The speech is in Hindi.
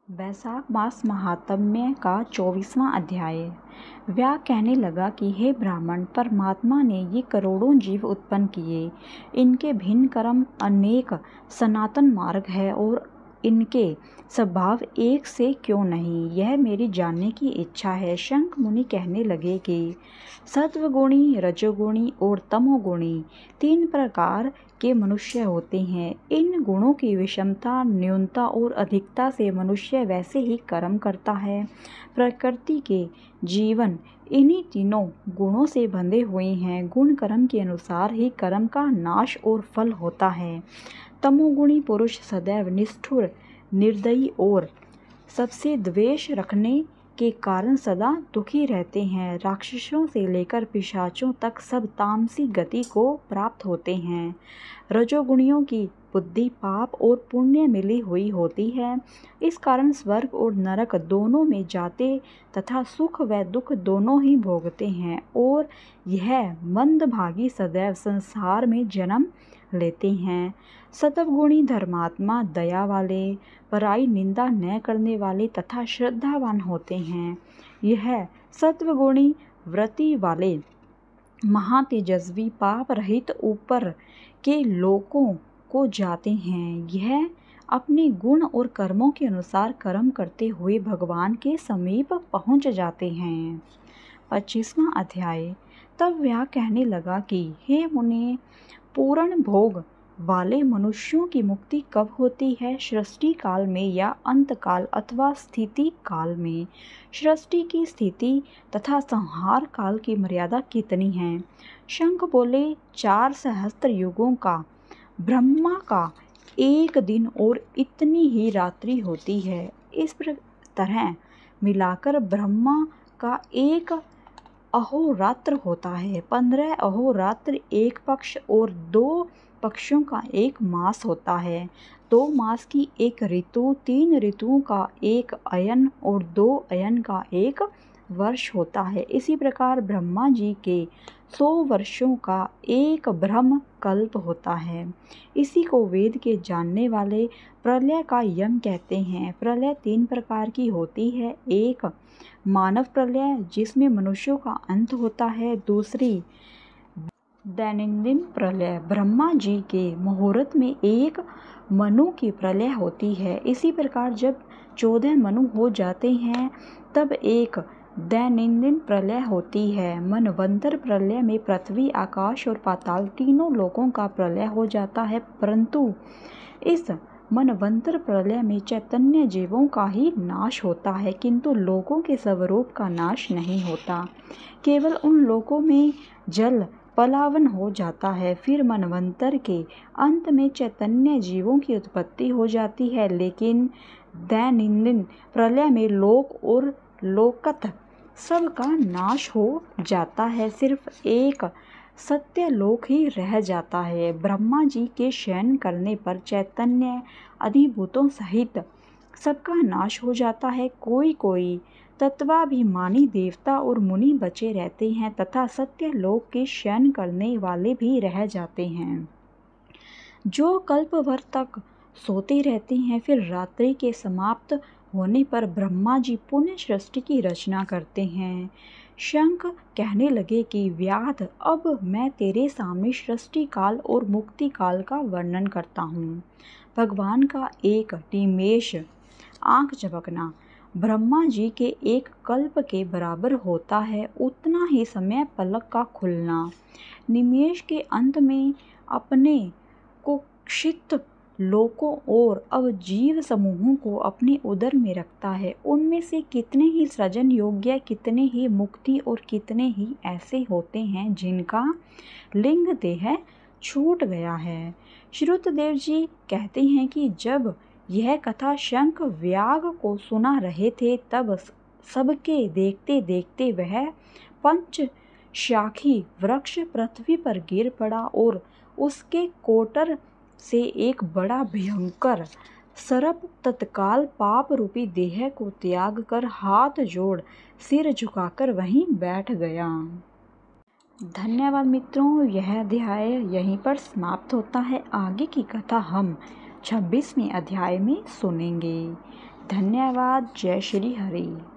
वैशाख मास महात्म्य का 24वां अध्याय। व्यास कहने लगा कि हे ब्राह्मण, परमात्मा ने ये करोड़ों जीव उत्पन्न किए। इनके भिन्न कर्म अनेक सनातन मार्ग है और इनके स्वभाव एक से क्यों नहीं, यह मेरी जानने की इच्छा है। शंख मुनि कहने लगे कि सत्वगुणी, रजोगुणी और तमोगुणी 3 प्रकार के मनुष्य होते हैं। इन गुणों की विषमता, न्यूनता और अधिकता से मनुष्य वैसे ही कर्म करता है। प्रकृति के जीवन इन्हीं तीनों गुणों से बंधे हुए हैं। गुण कर्म के अनुसार ही कर्म का नाश और फल होता है। तमोगुणी पुरुष सदैव निष्ठुर, निर्दयी और सबसे द्वेष रखने के कारण सदा दुखी रहते हैं। राक्षसों से लेकर पिशाचों तक सब तामसी गति को प्राप्त होते हैं। रजोगुणियों की बुद्धि पाप और पुण्य मिली हुई होती है। इस कारण स्वर्ग और नरक दोनों में जाते तथा सुख व दुख दोनों ही भोगते हैं और यह मंदभागी सदैव संसार में जन्म लेते हैं। सत्वगुणी धर्मात्मा, दया वाले, पराई निंदा न करने वाले तथा श्रद्धावान होते हैं। यह सत्वगुणी व्रति वाले महातेजस्वी पाप रहित ऊपर के लोकों को जाते हैं। यह अपने गुण और कर्मों के अनुसार कर्म करते हुए भगवान के समीप पहुंच जाते हैं। 25वां अध्याय। तब व्यास कहने लगा कि हे मुने, पूर्ण भोग वाले मनुष्यों की मुक्ति कब होती है? सृष्टि काल में या अंत काल अथवा स्थिति काल में? सृष्टि की स्थिति तथा संहार काल की मर्यादा कितनी है? शंख बोले, 4 सहस्त्र युगों का ब्रह्मा का एक दिन और इतनी ही रात्रि होती है। इस तरह मिलाकर ब्रह्मा का एक अहोरात्र होता है। 15 अहोरात्र एक पक्ष और 2 पक्षों का एक मास होता है। 2 मास की एक ऋतु, 3 ऋतुओं का एक अयन और 2 अयन का एक वर्ष होता है। इसी प्रकार ब्रह्मा जी के 100 वर्षों का एक ब्रह्म कल्प होता है। इसी को वेद के जानने वाले प्रलय का यम कहते हैं। प्रलय 3 प्रकार की होती है। एक मानव प्रलय, जिसमें मनुष्यों का अंत होता है। दूसरी दैनंदिन प्रलय, ब्रह्मा जी के मुहूर्त में एक मनु की प्रलय होती है। इसी प्रकार जब 14 मनु हो जाते हैं तब एक दैनंदिन प्रलय होती है। मनवंतर प्रलय में पृथ्वी, आकाश और पाताल तीनों लोकों का प्रलय हो जाता है, परंतु इस मनवंतर प्रलय में चैतन्य जीवों का ही नाश होता है, किंतु लोकों के स्वरूप का नाश नहीं होता। केवल उन लोकों में जल पलावन हो जाता है। फिर मनवंतर के अंत में चैतन्य जीवों की उत्पत्ति हो जाती है, लेकिन दैनंदिन प्रलय में लोक और लोकत सब का नाश हो जाता है। सिर्फ एक सत्य लोक ही रह जाता है। ब्रह्मा जी के शयन करने पर चैतन्य अधिभूतों सहित सबका नाश हो जाता है। कोई कोई तत्वाभिमानी देवता और मुनि बचे रहते हैं तथा सत्य लोक के शयन करने वाले भी रह जाते हैं, जो कल्प भर तक सोते रहते हैं। फिर रात्रि के समाप्त होने पर ब्रह्मा जी पुनः सृष्टि की रचना करते हैं। शंख कहने लगे कि व्याध, अब मैं तेरे सामने सृष्टि काल और मुक्ति काल का वर्णन करता हूँ। भगवान का एक निमेष आंख झपकना ब्रह्मा जी के एक कल्प के बराबर होता है। उतना ही समय पलक का खुलना। निमेष के अंत में अपने कुक्षित लोकों और अवजीव समूहों को अपने उदर में रखता है। उनमें से कितने ही सृजन योग्य, कितने ही मुक्ति और कितने ही ऐसे होते हैं जिनका लिंग देह छूट गया है। श्रुतदेव जी कहते हैं कि जब यह कथा शंख व्याग को सुना रहे थे तब सबके देखते देखते वह पंचशाखी वृक्ष पृथ्वी पर गिर पड़ा और उसके कोटर से एक बड़ा भयंकर सर्प तत्काल पाप रूपी देह को त्याग कर हाथ जोड़ सिर झुकाकर वहीं बैठ गया। धन्यवाद मित्रों, यह अध्याय यहीं पर समाप्त होता है। आगे की कथा हम 26वें अध्याय में सुनेंगे। धन्यवाद। जय श्री हरि।